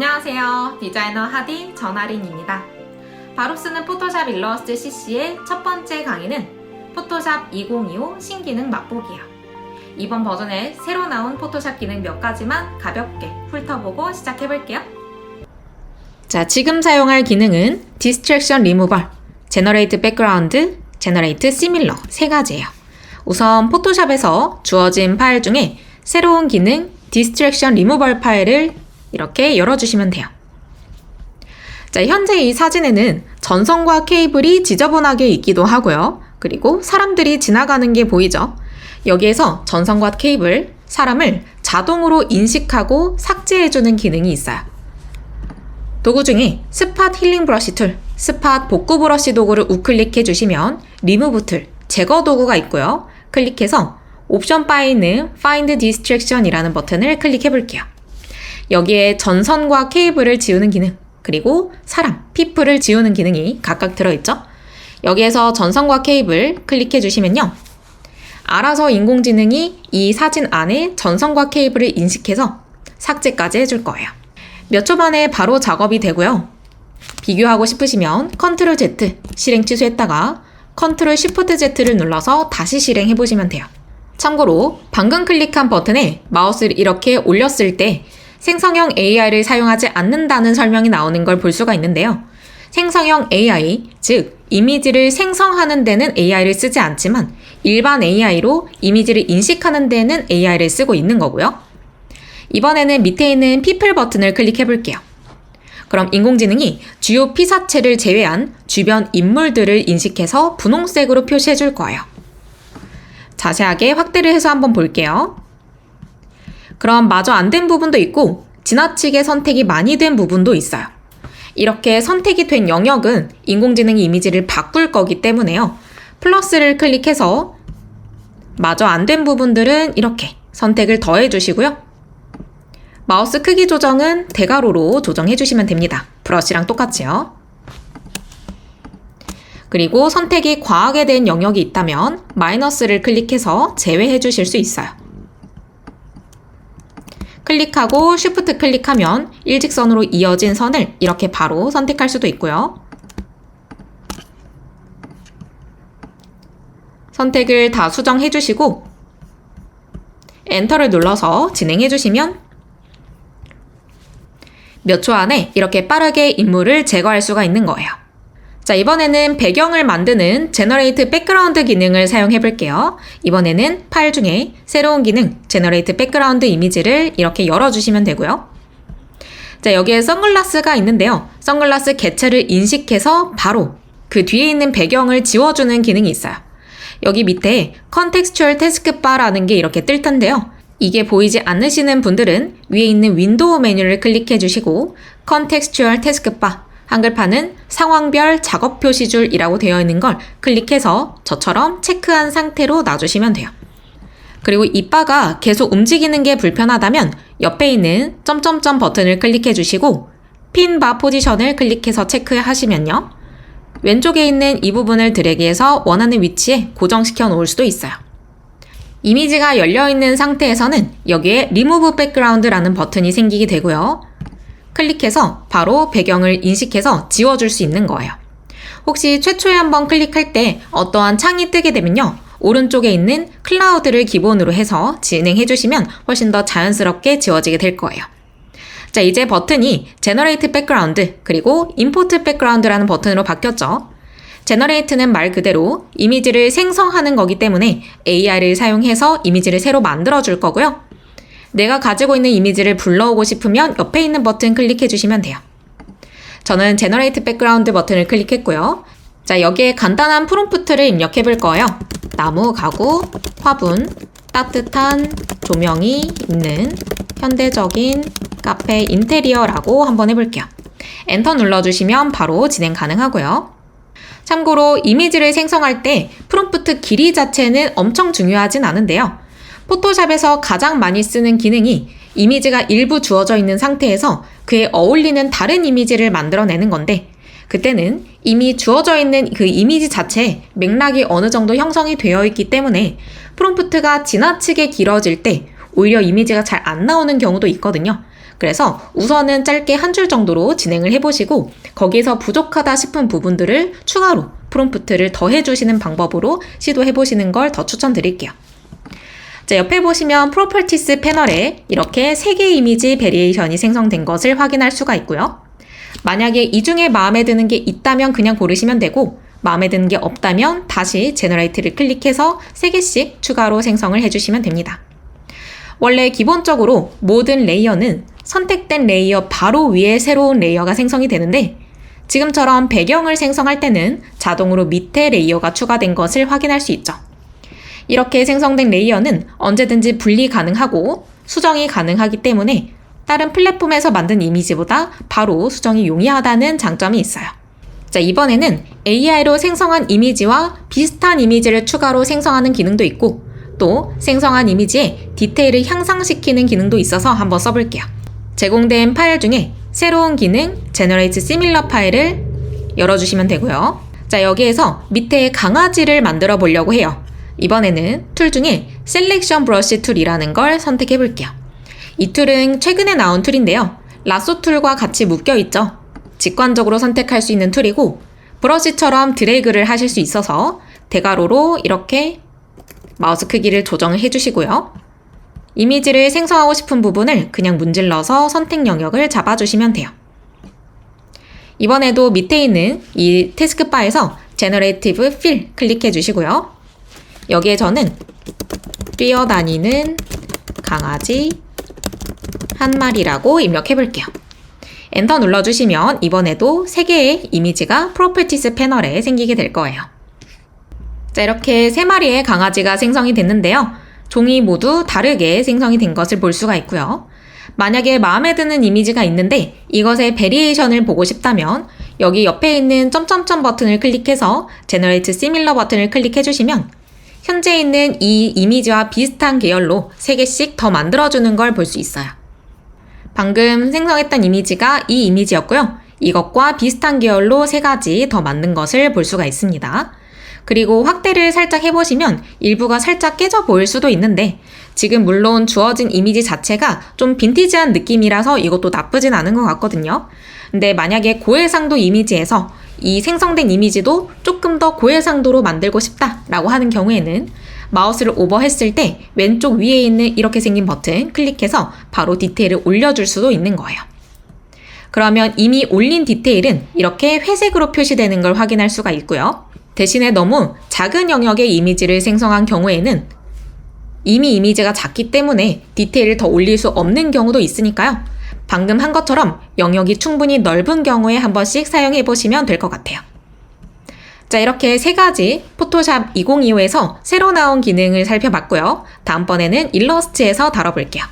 안녕하세요. 디자이너 하디 전아린입니다. 바로 쓰는 포토샵 일러스트 CC의 첫 번째 강의는 포토샵 2025 신기능 맛보기예요. 이번 버전에 새로 나온 포토샵 기능 몇 가지만 가볍게 훑어보고 시작해볼게요. 자, 지금 사용할 기능은 Distraction Removal, Generate Background, Generate Similar 세 가지예요. 우선 포토샵에서 주어진 파일 중에 새로운 기능 Distraction Removal 파일을 이렇게 열어주시면 돼요. 자, 현재 이 사진에는 전선과 케이블이 지저분하게 있기도 하고요. 그리고 사람들이 지나가는 게 보이죠? 여기에서 전선과 케이블, 사람을 자동으로 인식하고 삭제해주는 기능이 있어요. 도구 중에 스팟 힐링 브러쉬 툴, 스팟 복구 브러쉬 도구를 우클릭해 주시면 리무브 툴, 제거 도구가 있고요. 클릭해서 옵션 바에 있는 Find Distraction이라는 버튼을 클릭해 볼게요. 여기에 전선과 케이블을 지우는 기능, 그리고 사람, 피플을 지우는 기능이 각각 들어있죠? 여기에서 전선과 케이블 클릭해 주시면요. 알아서 인공지능이 이 사진 안에 전선과 케이블을 인식해서 삭제까지 해줄 거예요. 몇 초 만에 바로 작업이 되고요. 비교하고 싶으시면 Ctrl Z 실행 취소했다가 Ctrl Shift Z를 눌러서 다시 실행해 보시면 돼요. 참고로 방금 클릭한 버튼에 마우스를 이렇게 올렸을 때 생성형 AI를 사용하지 않는다는 설명이 나오는 걸 볼 수가 있는데요. 생성형 AI, 즉 이미지를 생성하는 데는 AI를 쓰지 않지만 일반 AI로 이미지를 인식하는 데는 AI를 쓰고 있는 거고요. 이번에는 밑에 있는 People 버튼을 클릭해 볼게요. 그럼 인공지능이 주요 피사체를 제외한 주변 인물들을 인식해서 분홍색으로 표시해 줄 거예요. 자세하게 확대를 해서 한번 볼게요. 그럼 마저 안 된 부분도 있고 지나치게 선택이 많이 된 부분도 있어요. 이렇게 선택이 된 영역은 인공지능이 이미지를 바꿀 거기 때문에요. 플러스를 클릭해서 마저 안 된 부분들은 이렇게 선택을 더해 주시고요. 마우스 크기 조정은 대괄호로 조정해 주시면 됩니다. 브러쉬랑 똑같이요. 그리고 선택이 과하게 된 영역이 있다면 마이너스를 클릭해서 제외해 주실 수 있어요. 클릭하고 Shift 클릭하면 일직선으로 이어진 선을 이렇게 바로 선택할 수도 있고요. 선택을 다 수정해 주시고 엔터를 눌러서 진행해 주시면 몇 초 안에 이렇게 빠르게 인물을 제거할 수가 있는 거예요. 자, 이번에는 배경을 만드는 Generate Background 기능을 사용해 볼게요. 이번에는 파일 중에 새로운 기능 Generate Background 이미지를 이렇게 열어주시면 되고요. 자, 여기에 선글라스가 있는데요. 선글라스 개체를 인식해서 바로 그 뒤에 있는 배경을 지워주는 기능이 있어요. 여기 밑에 Contextual Taskbar라는 게 이렇게 뜰 텐데요. 이게 보이지 않으시는 분들은 위에 있는 윈도우 메뉴를 클릭해 주시고 Contextual Taskbar, 한글판은 상황별 작업 표시줄이라고 되어 있는 걸 클릭해서 저처럼 체크한 상태로 놔주시면 돼요. 그리고 이 바가 계속 움직이는 게 불편하다면 옆에 있는 점점점 버튼을 클릭해 주시고 핀 바 포지션을 클릭해서 체크하시면요. 왼쪽에 있는 이 부분을 드래그해서 원하는 위치에 고정시켜 놓을 수도 있어요. 이미지가 열려있는 상태에서는 여기에 Remove Background라는 버튼이 생기게 되고요. 클릭해서 바로 배경을 인식해서 지워줄 수 있는 거예요. 혹시 최초에 한번 클릭할 때 어떠한 창이 뜨게 되면요. 오른쪽에 있는 클라우드를 기본으로 해서 진행해 주시면 훨씬 더 자연스럽게 지워지게 될 거예요. 자, 이제 버튼이 Generate Background 그리고 Import Background라는 버튼으로 바뀌었죠. Generate는 말 그대로 이미지를 생성하는 거기 때문에 AI를 사용해서 이미지를 새로 만들어 줄 거고요. 내가 가지고 있는 이미지를 불러오고 싶으면 옆에 있는 버튼 클릭해 주시면 돼요. 저는 Generate Background 버튼을 클릭했고요. 자, 여기에 간단한 프롬프트를 입력해 볼 거예요. 나무, 가구, 화분, 따뜻한 조명이 있는 현대적인 카페 인테리어라고 한번 해볼게요. 엔터 눌러주시면 바로 진행 가능하고요. 참고로 이미지를 생성할 때 프롬프트 길이 자체는 엄청 중요하진 않은데요. 포토샵에서 가장 많이 쓰는 기능이 이미지가 일부 주어져 있는 상태에서 그에 어울리는 다른 이미지를 만들어내는 건데 그때는 이미 주어져 있는 그 이미지 자체에 맥락이 어느 정도 형성이 되어 있기 때문에 프롬프트가 지나치게 길어질 때 오히려 이미지가 잘 안 나오는 경우도 있거든요. 그래서 우선은 짧게 한 줄 정도로 진행을 해보시고 거기서 부족하다 싶은 부분들을 추가로 프롬프트를 더해주시는 방법으로 시도해보시는 걸 더 추천드릴게요. 자, 옆에 보시면 프로퍼티스 패널에 이렇게 3개의 이미지 베리에이션이 생성된 것을 확인할 수가 있고요. 만약에 이 중에 마음에 드는 게 있다면 그냥 고르시면 되고 마음에 드는 게 없다면 다시 제너레이트를 클릭해서 3개씩 추가로 생성을 해주시면 됩니다. 원래 기본적으로 모든 레이어는 선택된 레이어 바로 위에 새로운 레이어가 생성이 되는데 지금처럼 배경을 생성할 때는 자동으로 밑에 레이어가 추가된 것을 확인할 수 있죠. 이렇게 생성된 레이어는 언제든지 분리 가능하고 수정이 가능하기 때문에 다른 플랫폼에서 만든 이미지보다 바로 수정이 용이하다는 장점이 있어요. 자, 이번에는 AI로 생성한 이미지와 비슷한 이미지를 추가로 생성하는 기능도 있고 또 생성한 이미지에 디테일을 향상시키는 기능도 있어서 한번 써볼게요. 제공된 파일 중에 새로운 기능 Generate Similar 파일을 열어주시면 되고요. 자, 여기에서 밑에 강아지를 만들어 보려고 해요. 이번에는 툴 중에 Selection Brush 툴이라는 걸 선택해 볼게요. 이 툴은 최근에 나온 툴인데요. 라쏘 툴과 같이 묶여 있죠. 직관적으로 선택할 수 있는 툴이고 브러쉬처럼 드래그를 하실 수 있어서 대괄호로 이렇게 마우스 크기를 조정을 해주시고요. 이미지를 생성하고 싶은 부분을 그냥 문질러서 선택 영역을 잡아주시면 돼요. 이번에도 밑에 있는 이 태스크바에서 Generative Fill 클릭해 주시고요. 여기에 저는 뛰어다니는 강아지 한 마리라고 입력해 볼게요. 엔터 눌러주시면 이번에도 3개의 이미지가 프로퍼티스 패널에 생기게 될 거예요. 자, 이렇게 3마리의 강아지가 생성이 됐는데요. 종이 모두 다르게 생성이 된 것을 볼 수가 있고요. 만약에 마음에 드는 이미지가 있는데 이것의 베리에이션을 보고 싶다면 여기 옆에 있는 점점점 버튼을 클릭해서 Generate Similar 버튼을 클릭해 주시면 현재 있는 이 이미지와 비슷한 계열로 3개씩 더 만들어주는 걸 볼 수 있어요. 방금 생성했던 이미지가 이 이미지였고요. 이것과 비슷한 계열로 3가지 더 만든 것을 볼 수가 있습니다. 그리고 확대를 살짝 해보시면 일부가 살짝 깨져 보일 수도 있는데 지금 물론 주어진 이미지 자체가 좀 빈티지한 느낌이라서 이것도 나쁘진 않은 것 같거든요. 근데 만약에 고해상도 이미지에서 이 생성된 이미지도 조금 더 고해상도로 만들고 싶다라고 하는 경우에는 마우스를 오버했을 때 왼쪽 위에 있는 이렇게 생긴 버튼 클릭해서 바로 디테일을 올려줄 수도 있는 거예요. 그러면 이미 올린 디테일은 이렇게 회색으로 표시되는 걸 확인할 수가 있고요. 대신에 너무 작은 영역의 이미지를 생성한 경우에는 이미 이미지가 작기 때문에 디테일을 더 올릴 수 없는 경우도 있으니까요. 방금 한 것처럼 영역이 충분히 넓은 경우에 한 번씩 사용해 보시면 될 것 같아요. 자, 이렇게 3가지 포토샵 2025에서 새로 나온 기능을 살펴봤고요. 다음번에는 일러스트에서 다뤄볼게요.